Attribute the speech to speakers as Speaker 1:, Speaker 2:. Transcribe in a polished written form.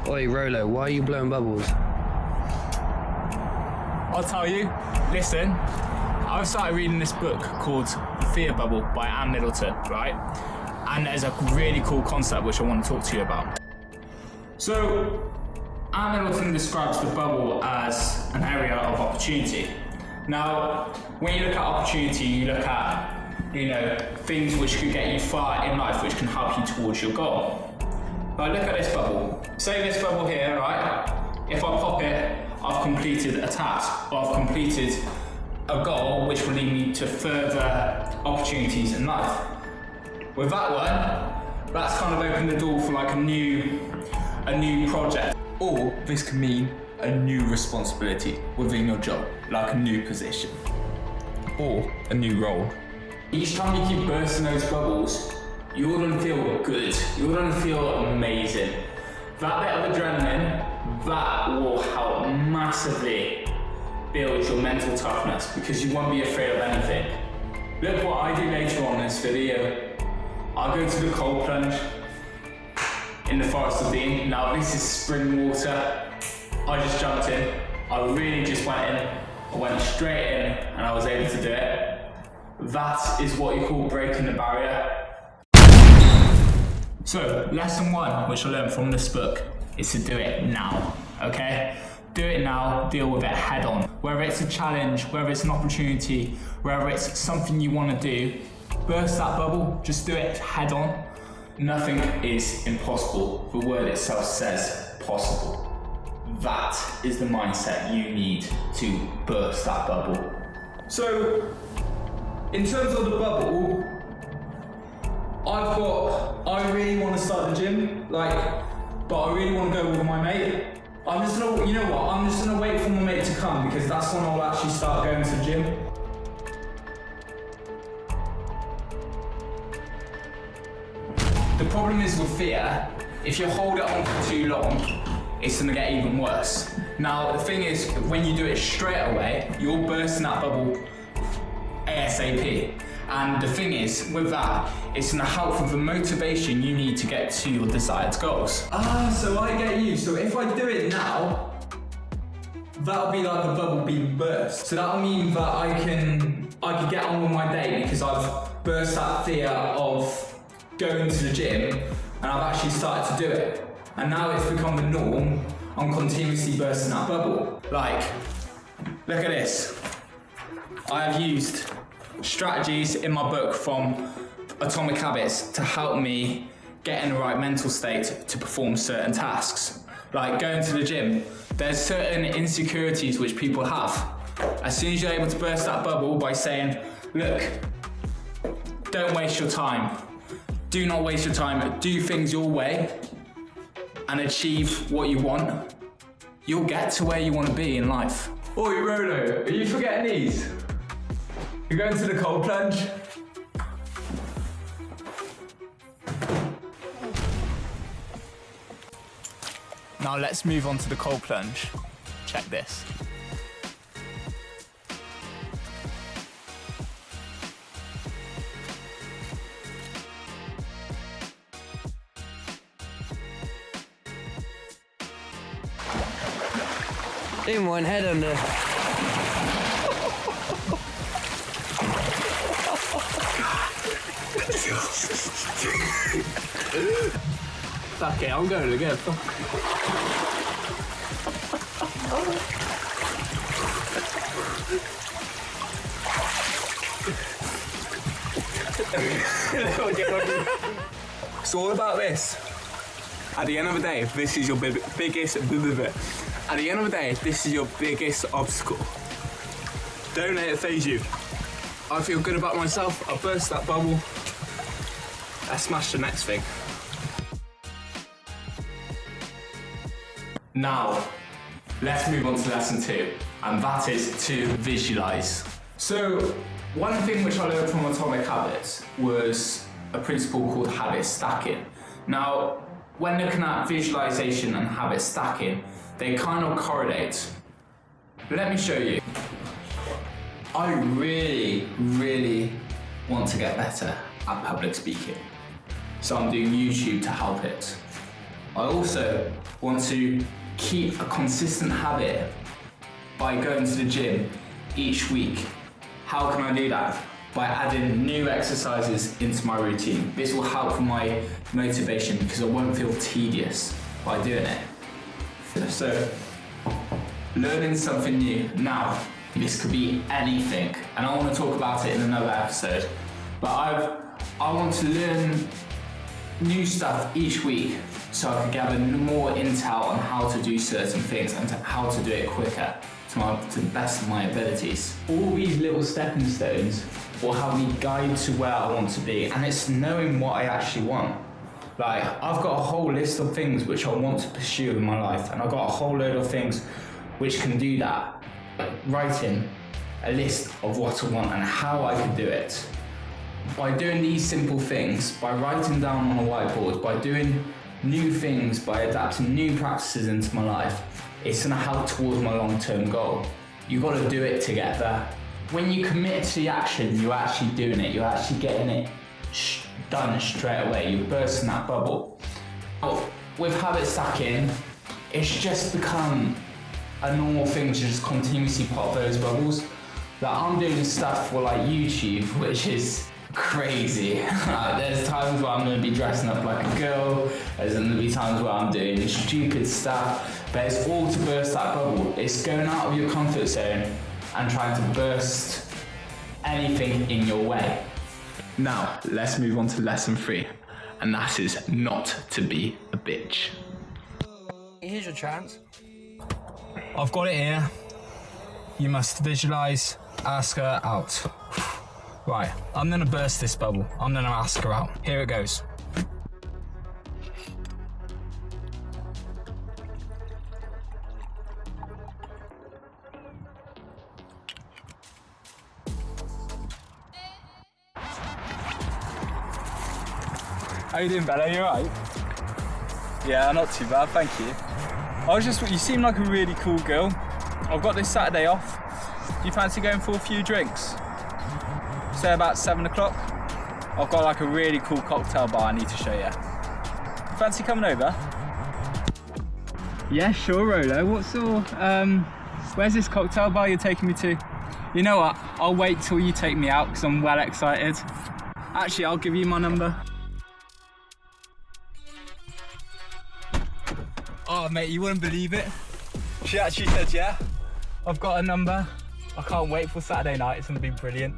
Speaker 1: Oi, Rolo, why are you blowing bubbles?
Speaker 2: I'll tell you. Listen, I've started reading this book called Fear Bubble by Anne Middleton, right? And there's a really cool concept which I want to talk to you about. So, Anne Middleton describes the bubble as an area of opportunity. Now, when you look at opportunity, you look at, things which could get you far in life, which can help you towards your goal. Like, look at this bubble. Say this bubble here, right? If I pop it, I've completed a task, or I've completed a goal which will lead me to further opportunities in life. With that one, that's kind of opened the door for like a new project. Or this can mean a new responsibility within your job, like a new position, or a new role. Each time you keep bursting those bubbles, you're gonna feel good, you're gonna feel amazing. That bit of adrenaline, that will help massively build your mental toughness because you won't be afraid of anything. Look what I do later on in this video. I go to the cold plunge in the Forest of Dean. Now this is spring water. I just jumped in. I really just went in. I went straight in and I was able to do it. That is what you call breaking the barrier. So, lesson one, which I learned from this book, is to do it now, okay? Do it now, deal with it head on. Whether it's a challenge, whether it's an opportunity, whether it's something you want to do, burst that bubble, just do it head on. Nothing is impossible. The word itself says possible. That is the mindset you need to burst that bubble. So, in terms of the bubble, I really want to start the gym, but I really want to go with my mate. I'm just gonna wait for my mate to come because that's when I'll actually start going to the gym. The problem is with fear, if you hold it on for too long, it's gonna get even worse. Now, the thing is, when you do it straight away, you're bursting that bubble ASAP. And the thing is, with that, it's gonna help with the motivation you need to get to your desired goals. So I get you. So if I do it now, that'll be like a bubble being burst. So that'll mean that I can get on with my day because I've burst that fear of going to the gym and I've actually started to do it. And now it's become the norm. I'm continuously bursting that bubble. Like, look at this. I have used strategies in my book from Atomic Habits to help me get in the right mental state to perform certain tasks. Like going to the gym, there's certain insecurities which people have. As soon as you're able to burst that bubble by saying, look, don't waste your time. Do not waste your time. Do things your way and achieve what you want. You'll get to where you want to be in life. Oi, Rolo, are you forgetting these? You're going to the cold plunge? Now let's move on to the cold plunge. Check this.
Speaker 1: In one head under.
Speaker 2: Fuck it, I'm going again. It's all about this. At the end of the day, this is your biggest. At the end of the day, this is your biggest obstacle. Don't let it faze you. I feel good about myself. I burst that bubble. Let's smash the next thing. Now, let's move on to lesson 2, and that is to visualize. So, one thing which I learned from Atomic Habits was a principle called habit stacking. Now, when looking at visualization and habit stacking, they kind of correlate. Let me show you. I really want to get better at public speaking. So I'm doing YouTube to help it. I also want to keep a consistent habit by going to the gym each week. How can I do that? By adding new exercises into my routine. This will help with my motivation because I won't feel tedious by doing it. So, learning something new. Now, this could be anything, and I want to talk about it in another episode. But I want to learn new stuff each week so I can gather more intel on how to do certain things and how to do it quicker to the best of my abilities. All these little stepping stones will help me guide to where I want to be, and it's knowing what I actually want. Like, I've got a whole list of things which I want to pursue in my life, and I've got a whole load of things which can do that. Writing a list of what I want and how I can do it. By doing these simple things, by writing down on a whiteboard, by doing new things, by adapting new practices into my life, it's gonna help towards my long-term goal. You've got to do it to get there. When you commit to the action, you're actually doing it, you're actually getting it done straight away, you're bursting that bubble. But with habit stacking, it's just become a normal thing to just continuously pop those bubbles. Like, I'm doing stuff for like YouTube, which is crazy. There's times where I'm going to be dressing up like a girl, there's going to be times where I'm doing stupid stuff, but it's all to burst that bubble. It's going out of your comfort zone and trying to burst anything in your way. Now, let's move on to lesson 3, and that is not to be a bitch.
Speaker 1: Here's your chance.
Speaker 2: I've got it here. You must visualise, ask her out. Right, I'm gonna burst this bubble. I'm gonna ask her out. Here it goes. How you doing, Bella? You alright?
Speaker 3: Yeah, not too bad, thank you. You seem like a really cool girl. I've got this Saturday off. Do you fancy going for a few drinks? Say about 7 o'clock. I've got like a really cool cocktail bar I need to show you. Fancy coming over? Yeah, sure, Rolo. Where's this cocktail bar you're taking me to? You know what? I'll wait till you take me out because I'm well excited. Actually, I'll give you my number. Oh, mate, you wouldn't believe it. She actually said, yeah, I've got a number. I can't wait for Saturday night. It's going to be brilliant.